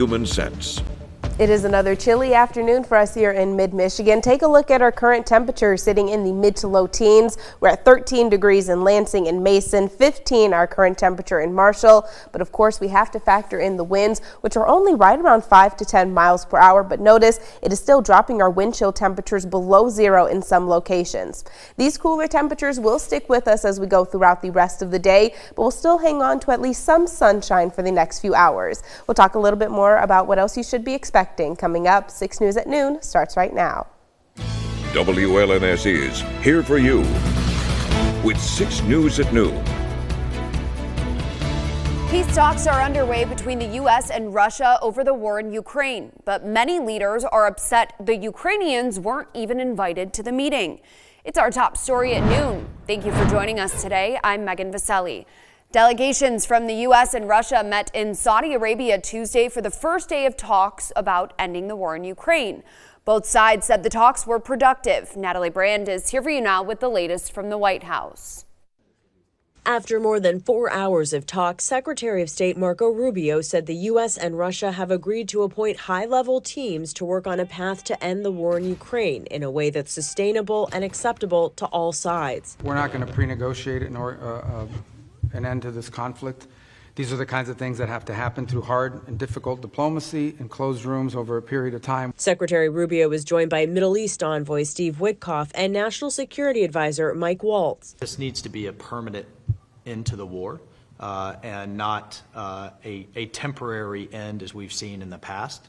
Human sense. It is another chilly afternoon for us here in mid-Michigan. Take a look at our current temperature sitting in the mid to low teens. We're at 13 degrees in Lansing and Mason, 15 our current temperature in Marshall. But of course, we have to factor in the winds, which are only right around 5 to 10 miles per hour. But notice it is still dropping our wind chill temperatures below zero in some locations. These cooler temperatures will stick with us as we go throughout the rest of the day, but we'll still hang on to at least some sunshine for the next few hours. We'll talk a little bit more about what else you should be expecting. Coming up, 6 News at noon starts right now. WLNS is here for you with 6 News at noon. Peace talks are underway between the U.S. and Russia over the war in Ukraine, but many leaders are upset the Ukrainians weren't even invited to the meeting. It's our top story at noon. Thank you for joining us today. I'm Megan Vaselli. Delegations from the U.S. and Russia met in Saudi Arabia Tuesday for the first day of talks about ending the war in Ukraine. Both sides said the talks were productive. Natalie Brand is here for you now with the latest from the White House. After more than 4 hours of talks, Secretary of State Marco Rubio said the U.S. and Russia have agreed to appoint high-level teams to work on a path to end the war in Ukraine in a way that's sustainable and acceptable to all sides. We're not going to pre-negotiate an end to this conflict. These are the kinds of things that have to happen through hard and difficult diplomacy in closed rooms over a period of time. Secretary Rubio was joined by Middle East envoy Steve Witkoff and National Security Advisor Mike Waltz. This needs to be a permanent end to the war and not a temporary end as we've seen in the past.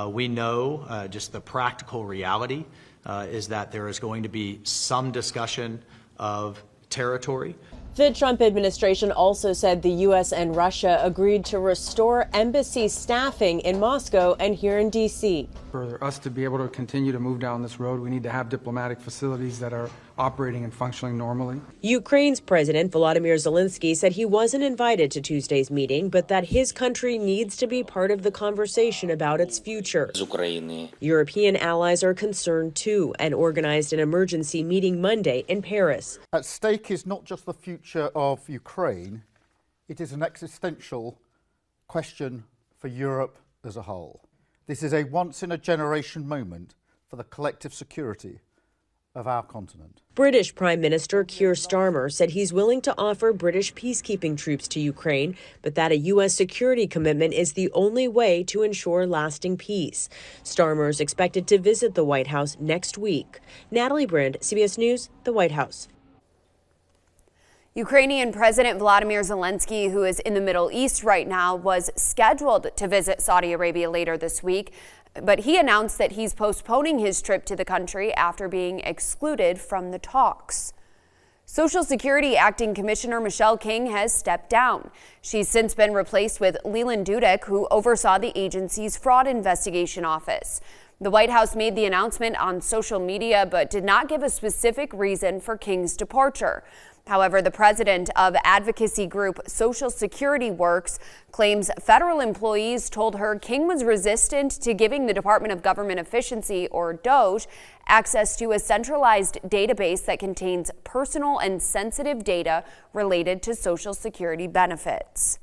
We know just the practical reality is that there is going to be some discussion of territory. The Trump administration also said the U.S. and Russia agreed to restore embassy staffing in Moscow and here in D.C. For us to be able to continue to move down this road, we need to have diplomatic facilities that are operating and functioning normally. Ukraine's President Volodymyr Zelensky said he wasn't invited to Tuesday's meeting, but that his country needs to be part of the conversation about its future. European allies are concerned too and organized an emergency meeting Monday in Paris. At stake is not just the future of Ukraine, it is an existential question for Europe as a whole. This is a once-in-a-generation moment for the collective security of our continent. British Prime Minister Keir Starmer said he's willing to offer British peacekeeping troops to Ukraine, but that a U.S. security commitment is the only way to ensure lasting peace. Starmer is expected to visit the White House next week. Natalie Brand, CBS News, the White House. Ukrainian President Volodymyr Zelensky, who is in the Middle East right now, was scheduled to visit Saudi Arabia later this week, but he announced that he's postponing his trip to the country after being excluded from the talks. Social Security Acting Commissioner Michelle King has stepped down. She's since been replaced with Leland Dudek, who oversaw the agency's fraud investigation office. The White House made the announcement on social media, but did not give a specific reason for King's departure. However, the president of advocacy group Social Security Works claims federal employees told her King was resistant to giving the Department of Government Efficiency, or DOGE, access to a centralized database that contains personal and sensitive data related to Social Security benefits.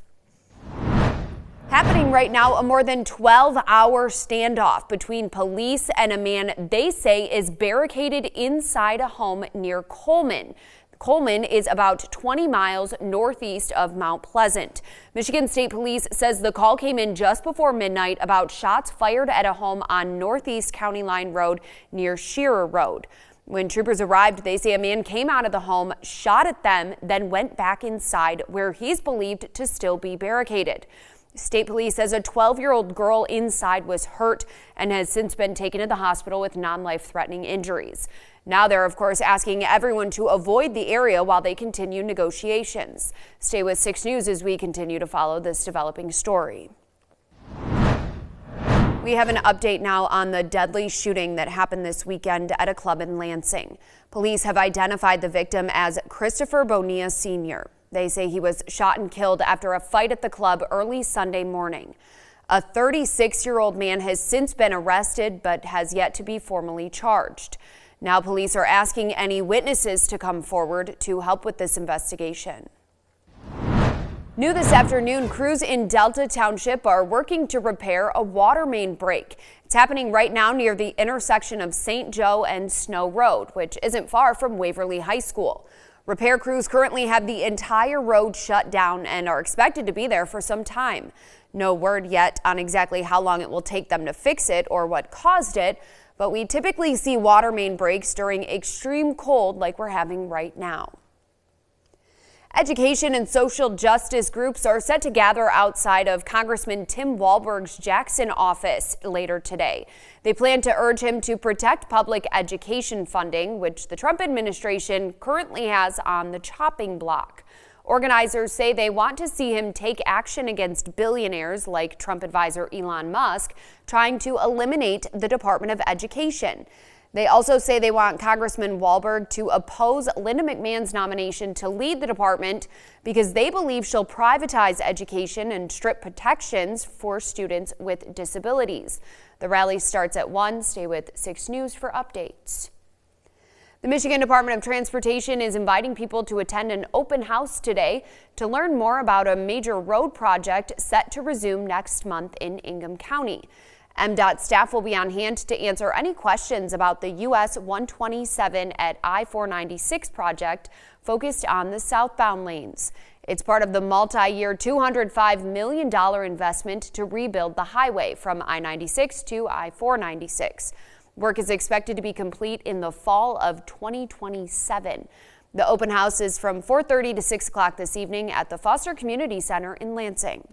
Happening right now, a more than 12-hour standoff between police and a man they say is barricaded inside a home near Coleman. Coleman is about 20 miles northeast of Mount Pleasant. Michigan State Police says the call came in just before midnight about shots fired at a home on Northeast County Line Road near Shearer Road. When troopers arrived, they say a man came out of the home, shot at them, then went back inside where he's believed to still be barricaded. State Police says a 12-year-old girl inside was hurt and has since been taken to the hospital with non-life-threatening injuries. Now they're, of course, asking everyone to avoid the area while they continue negotiations. Stay with 6 News as we continue to follow this developing story. We have an update now on the deadly shooting that happened this weekend at a club in Lansing. Police have identified the victim as Christopher Bonilla Sr. They say he was shot and killed after a fight at the club early Sunday morning. A 36-year-old man has since been arrested but has yet to be formally charged. Now police are asking any witnesses to come forward to help with this investigation. New this afternoon, crews in Delta Township are working to repair a water main break. It's happening right now near the intersection of St. Joe and Snow Road, which isn't far from Waverly High School. Repair crews currently have the entire road shut down and are expected to be there for some time. No word yet on exactly how long it will take them to fix it or what caused it, but we typically see water main breaks during extreme cold like we're having right now. Education and social justice groups are set to gather outside of Congressman Tim Walberg's Jackson office later today. They plan to urge him to protect public education funding, which the Trump administration currently has on the chopping block. Organizers say they want to see him take action against billionaires like Trump advisor Elon Musk, trying to eliminate the Department of Education. They also say they want Congressman Walberg to oppose Linda McMahon's nomination to lead the department because they believe she'll privatize education and strip protections for students with disabilities. The rally starts at 1. Stay with 6 News for updates. The Michigan Department of Transportation is inviting people to attend an open house today to learn more about a major road project set to resume next month in Ingham County. MDOT staff will be on hand to answer any questions about the US 127 at I-496 project focused on the southbound lanes. It's part of the multi-year $205 million investment to rebuild the highway from I-96 to I-496. Work is expected to be complete in the fall of 2027. The open house is from 4:30 to 6 o'clock this evening at the Foster Community Center in Lansing.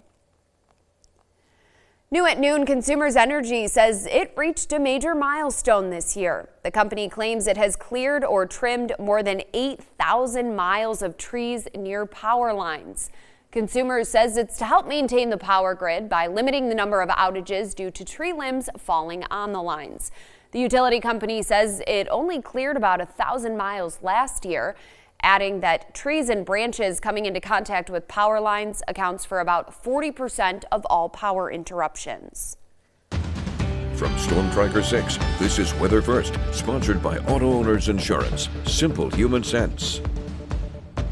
New at noon, Consumers Energy says it reached a major milestone this year. The company claims it has cleared or trimmed more than 8,000 miles of trees near power lines. Consumers says it's to help maintain the power grid by limiting the number of outages due to tree limbs falling on the lines. The utility company says it only cleared about 1,000 miles last year, adding that trees and branches coming into contact with power lines accounts for about 40% of all power interruptions. From Storm Tracker 6, this is Weather First, sponsored by Auto Owners Insurance. Simple human sense.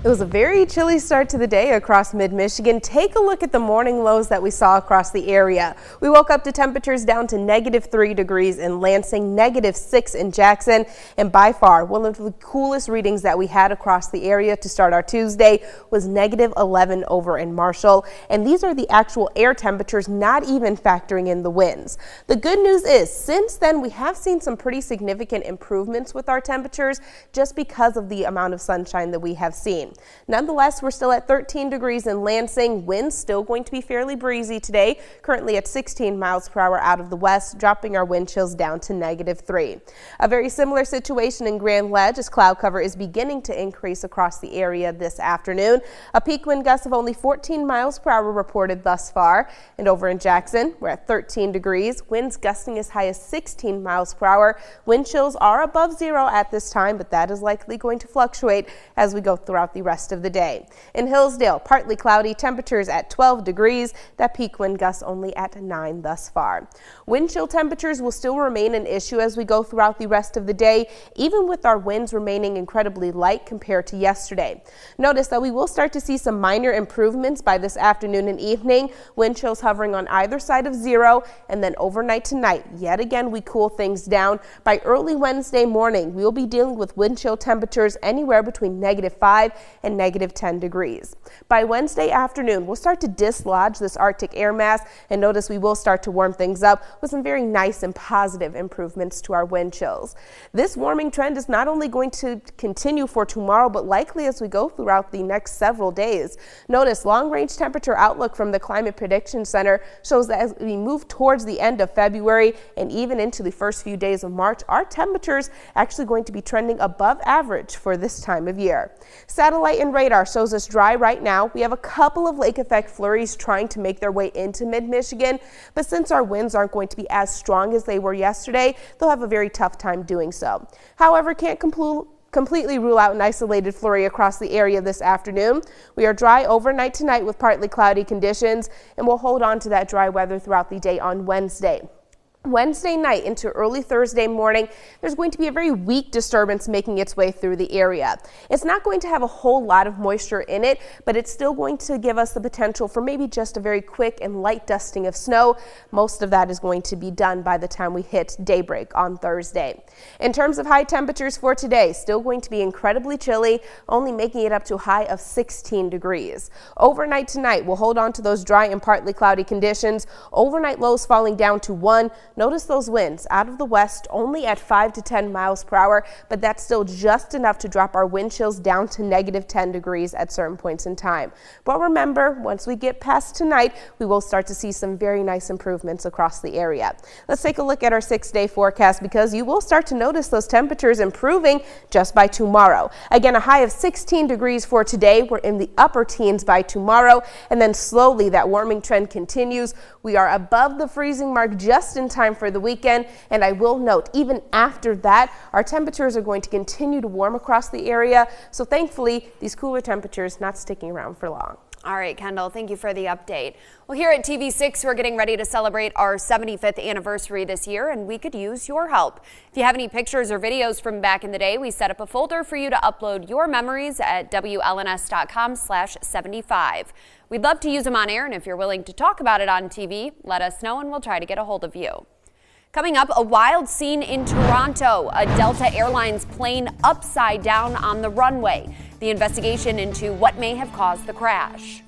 It was a very chilly start to the day across mid-Michigan. Take a look at the morning lows that we saw across the area. We woke up to temperatures down to -3 degrees in Lansing, -6 in Jackson, and by far one of the coolest readings that we had across the area to start our Tuesday was -11 over in Marshall. And these are the actual air temperatures, not even factoring in the winds. The good news is, since then, we have seen some pretty significant improvements with our temperatures just because of the amount of sunshine that we have seen. Nonetheless, we're still at 13 degrees in Lansing. Winds still going to be fairly breezy today, currently at 16 miles per hour out of the west, dropping our wind chills down to -3. A very similar situation in Grand Ledge as cloud cover is beginning to increase across the area this afternoon. A peak wind gust of only 14 miles per hour reported thus far. And over in Jackson, we're at 13 degrees, winds gusting as high as 16 miles per hour. Wind chills are above 0 at this time, but that is likely going to fluctuate as we go throughout the rest of the day. In Hillsdale, partly cloudy, temperatures at 12 degrees, that peak wind gust only at 9 thus far. Wind chill temperatures will still remain an issue as we go throughout the rest of the day, even with our winds remaining incredibly light compared to yesterday. Notice that we will start to see some minor improvements by this afternoon and evening, wind chills hovering on either side of 0, and then overnight tonight, yet again we cool things down. By early Wednesday morning, we will be dealing with wind chill temperatures anywhere between -5 and -10 degrees. By Wednesday afternoon, we'll start to dislodge this Arctic air mass, and notice we will start to warm things up with some very nice and positive improvements to our wind chills. This warming trend is not only going to continue for tomorrow, but likely as we go throughout the next several days. Notice long-range temperature outlook from the Climate Prediction Center shows that as we move towards the end of February and even into the first few days of March, our temperatures actually going to be trending above average for this time of year. Satellite and radar shows us dry right now. We have a couple of lake effect flurries trying to make their way into mid-Michigan, but since our winds aren't going to be as strong as they were yesterday, they'll have a very tough time doing so. However, can't completely rule out an isolated flurry across the area this afternoon. We are dry overnight tonight with partly cloudy conditions, and we'll hold on to that dry weather throughout the day on Wednesday. Wednesday night into early Thursday morning, there's going to be a very weak disturbance making its way through the area. It's not going to have a whole lot of moisture in it, but it's still going to give us the potential for maybe just a very quick and light dusting of snow. Most of that is going to be done by the time we hit daybreak on Thursday. In terms of high temperatures for today, still going to be incredibly chilly, only making it up to a high of 16 degrees. Overnight tonight, we'll hold on to those dry and partly cloudy conditions. Overnight lows falling down to 1. Notice those winds out of the west only at 5 to 10 miles per hour, but that's still just enough to drop our wind chills down to negative 10 degrees at certain points in time. But remember, once we get past tonight, we will start to see some very nice improvements across the area. Let's take a look at our 6-day forecast, because you will start to notice those temperatures improving just by tomorrow. Again, a high of 16 degrees for today. We're in the upper teens by tomorrow, and then slowly that warming trend continues. We are above the freezing mark just in time for the weekend, and I will note, even after that, our temperatures are going to continue to warm across the area, so thankfully these cooler temperatures not sticking around for long. All right, Kendall, thank you for the update. Well, here at TV6, we're getting ready to celebrate our 75th anniversary this year, and we could use your help. If you have any pictures or videos from back in the day, we set up a folder for you to upload your memories at WLNS.com/75. We'd love to use them on air, and if you're willing to talk about it on TV, let us know and we'll try to get a hold of you. Coming up, a wild scene in Toronto, a Delta Airlines plane upside down on the runway. The investigation into what may have caused the crash.